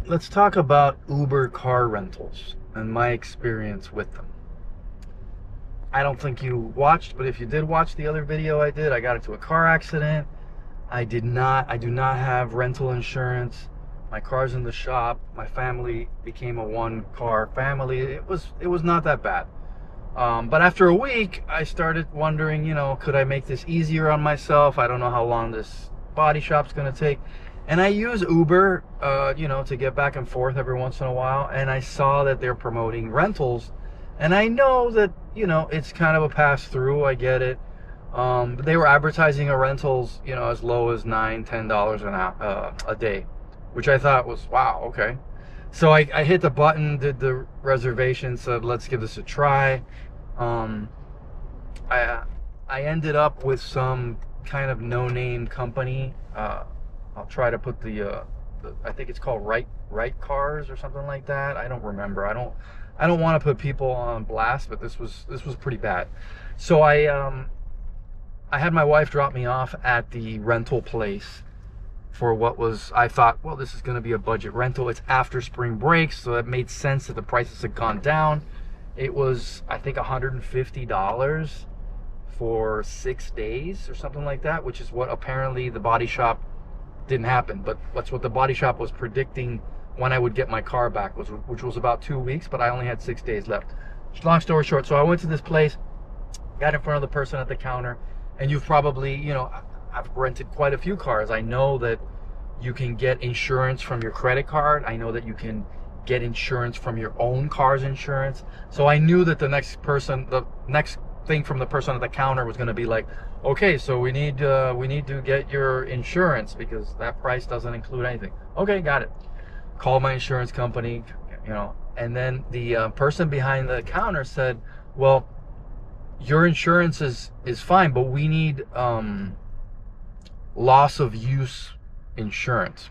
let's talk about Uber car rentals and my experience with them. I don't think you watched, but if you did watch the other video I did, I got into a car accident. I do not have rental insurance. My car's in the shop. My family became a one car family. It was not that bad. But after a week, I started wondering, could I make this easier on myself? I don't know how long this body shop's going to take. And I use Uber, to get back and forth every once in a while. And I saw that they're promoting rentals. And I know that, it's kind of a pass through. I get it. They were advertising a rentals, as low as $9, $10 a day, which I thought was, wow, okay. So I hit the button, did the reservation, said, let's give this a try. I ended up with some kind of no-name company. I'll try to put I think it's called Right Cars or something like that. I don't remember. I don't want to put people on blast, but this was pretty bad. So I had my wife drop me off at the rental place for I thought, well, this is going to be a budget rental. It's after spring break, so it made sense that the prices had gone down. It was, I think, $150 for 6 days or something like that, which is what apparently the body shop didn't happen. But that's what the body shop was predicting when I would get my car back, which was about 2 weeks, but I only had 6 days left. Long story short, so I went to this place, got in front of the person at the counter, and you've probably, I've rented quite a few cars. I know that you can get insurance from your credit card. I know that you can get insurance from your own car's insurance. So I knew that the next thing from the person at the counter was going to be like, okay, so we need to get your insurance because that price doesn't include anything. Okay, got it. Call my insurance company, and then the person behind the counter said, well, your insurance is fine, but we need loss of use insurance.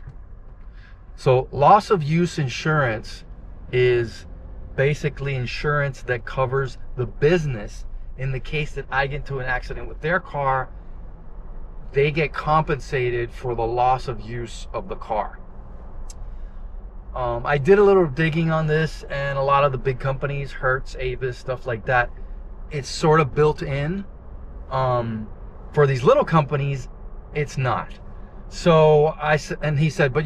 So loss of use insurance is basically insurance that covers the business. In the case that I get into an accident with their car, they get compensated for the loss of use of the car. I did a little digging on this, and a lot of the big companies, Hertz, Avis, stuff like that, it's sort of built in. For these little companies, it's not. So he said, but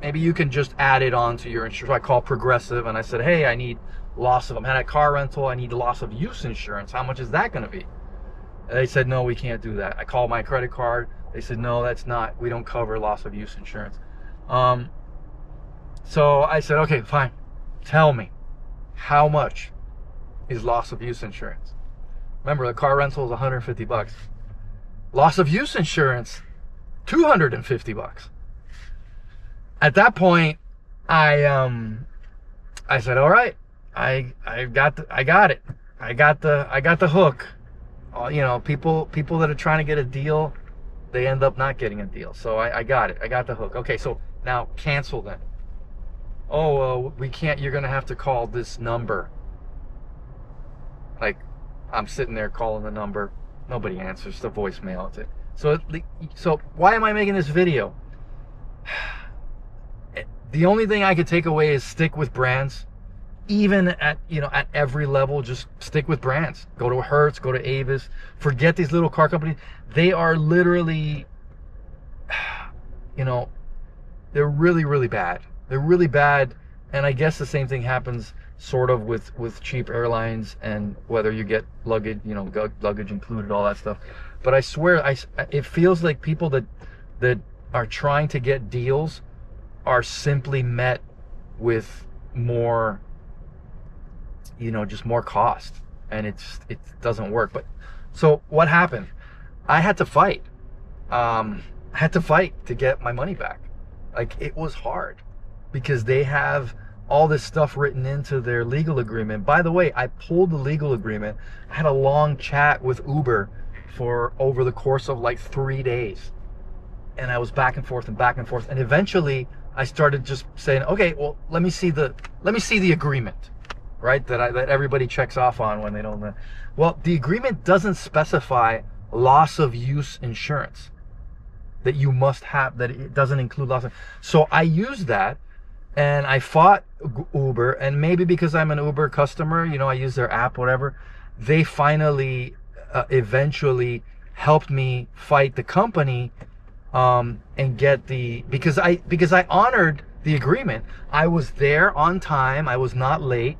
maybe you can just add it on to your insurance. So I called Progressive and I said, hey, I need I'm had a car rental, I need loss of use insurance. How much is that going to be? And they said, no, we can't do that. I called my credit card. They said, no, we don't cover loss of use insurance. So I said, okay, fine. Tell me, how much is loss of use insurance? Remember, the car rental is $150. Loss of use insurance, $250. At that point, I said, all right, I got it. I got the hook. People that are trying to get a deal, they end up not getting a deal. So I got it. I got the hook. Okay, so now cancel then. Oh, we can't. You're gonna have to call this number. Like, I'm sitting there calling the number. Nobody answers the voicemail. So why am I making this video? The only thing I could take away is stick with brands. Even at every level, just stick with brands. Go to Hertz, go to Avis. Forget these little car companies. They are literally, they're really, really bad. They're really bad. And I guess the same thing happens sort of with cheap airlines and whether you get luggage, luggage included, all that stuff. But I swear, it feels like people that are trying to get deals are simply met with more, just more cost, and it doesn't work. But so what happened? I had to fight. To get my money back. Like, it was hard because they have all this stuff written into their legal agreement. By the way, I pulled the legal agreement. I had a long chat with Uber for over the course of like 3 days. And I was back and forth. And eventually I started just saying, okay, well, let me see the agreement, right? That everybody checks off on when they don't. Well, the agreement doesn't specify loss of use insurance that you must have, that it doesn't include loss of. So I used that and I fought Uber, and maybe because I'm an Uber customer, you know, I use their app, whatever, they finally, eventually helped me fight the company, and get because I honored the agreement. I was there on time. I was not late,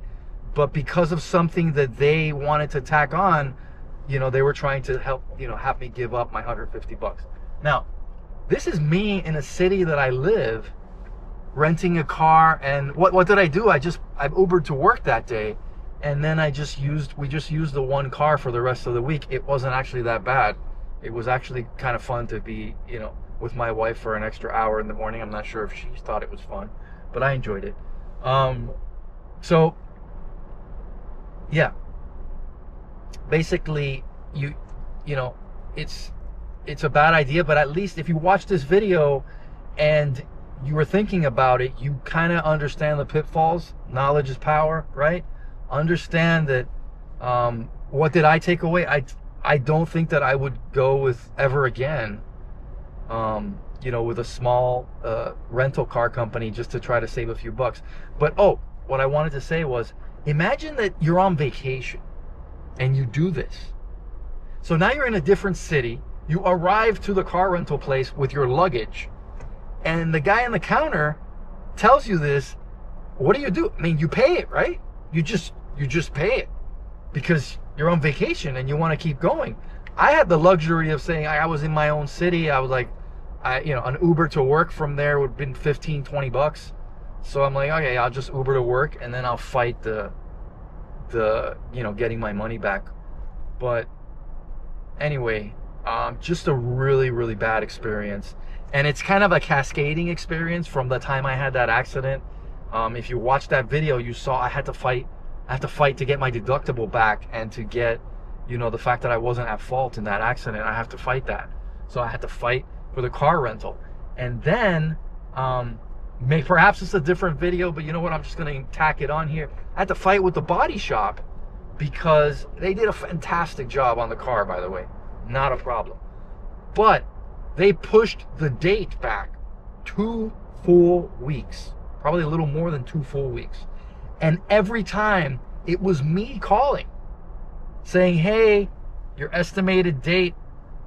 but because of something that they wanted to tack on, you know, they were trying to help, you know, have me give up my $150. Now, this is me in a city that I live, renting a car, and what did I do? I Ubered to work that day, and then we just used the one car for the rest of the week. It wasn't actually that bad. It was actually kind of fun to be, you know, with my wife for an extra hour in the morning. I'm not sure if she thought it was fun, but I enjoyed it. So yeah, basically, you know, it's a bad idea, but at least if you watch this video and you were thinking about it, you kind of understand the pitfalls. Knowledge is power, right? Understand that. What did I take away? I don't think that I would go with ever again, you know, with a small rental car company just to try to save a few bucks. But what I wanted to say was, imagine that you're on vacation and you do this. So now you're in a different city. You arrive to the car rental place with your luggage, and the guy on the counter tells you this. What do you do? I mean, you pay it, right? You just pay it because you're on vacation and you want to keep going. I had the luxury of saying I was in my own city. I was like, you know, an Uber to work from there would have been $15-20. So I'm like, okay, I'll just Uber to work, and then I'll fight the you know, getting my money back. But anyway, just a really, really bad experience. And it's kind of a cascading experience from the time I had that accident. If you watch that video, you saw I had to fight to get my deductible back, and to get, you know, the fact that I wasn't at fault in that accident. I have to fight that. So I had to fight for the car rental. And then, perhaps it's a different video, but you know what? I'm just going to tack it on here. I had to fight with the body shop because they did a fantastic job on the car, by the way. Not a problem. But they pushed the date back 2 full weeks. Probably a little more than 2 full weeks. And every time it was me calling, saying, hey, your estimated date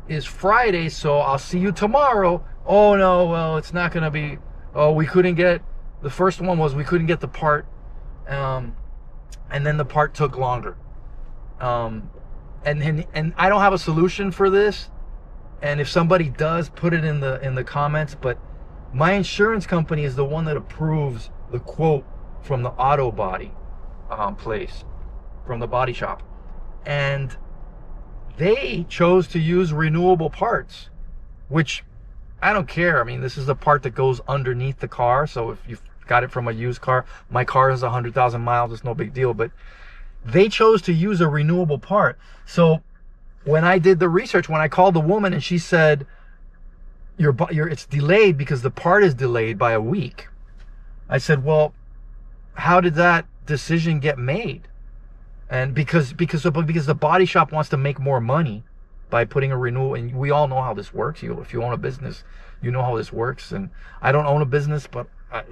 is Friday, so I'll see you tomorrow. Oh no, well, it's not gonna be, we couldn't get, the first one was we couldn't get the part, and then the part took longer. And I don't have a solution for this, and if somebody does, put it in the comments. But my insurance company is the one that approves the quote from the auto body place, from the body shop, and they chose to use renewable parts, which I don't care. I mean, this is the part that goes underneath the car, so if you've got it from a used car, my car is 100,000 miles, it's no big deal, but they chose to use a renewable part. So when I did the research, when I called the woman and she said, it's delayed because the part is delayed by a week, I said, well, how did that decision get made? And because the body shop wants to make more money by putting a renewal, and we all know how this works. If you own a business, you know how this works. And I don't own a business, but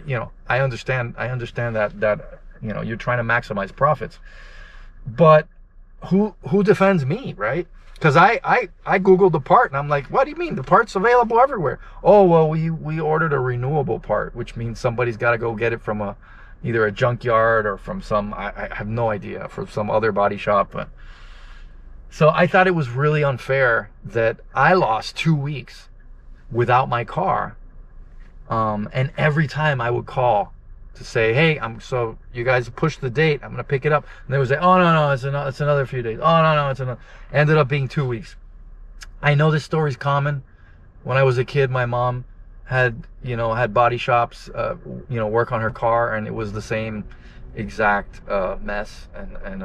you know, I understand that you know, you're trying to maximize profits. But who defends me, right? Because I googled the part, and I'm like, what do you mean? The part's available everywhere. Oh, well, we ordered a renewable part, which means somebody's got to go get it from either a junkyard or from some, I have no idea, from some other body shop. But so I thought it was really unfair that I lost 2 weeks without my car. And every time I would call to say, hey, so you guys pushed the date, I'm gonna pick it up, and they would say, oh no, it's another few days. Oh no, it's another. Ended up being 2 weeks. I know this story's common. When I was a kid, my mom had body shops, work on her car, and it was the same exact mess, and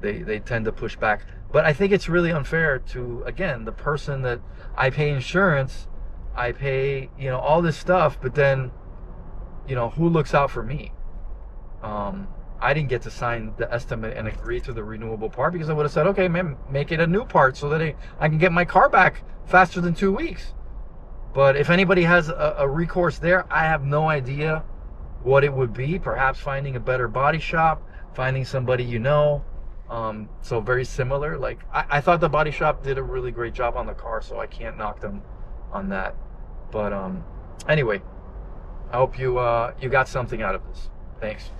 they tend to push back. But I think it's really unfair to, again, the person that I pay insurance, I pay, all this stuff, but then, who looks out for me? I didn't get to sign the estimate and agree to the renewable part, because I would have said, okay, man, make it a new part so that I can get my car back faster than 2 weeks. But if anybody has a recourse there, I have no idea. what it would be. Perhaps finding a better body shop, finding somebody you know. So very similar. Like I thought the body shop did a really great job on the car, so I can't knock them on that. But anyway, I hope you got something out of this. Thanks.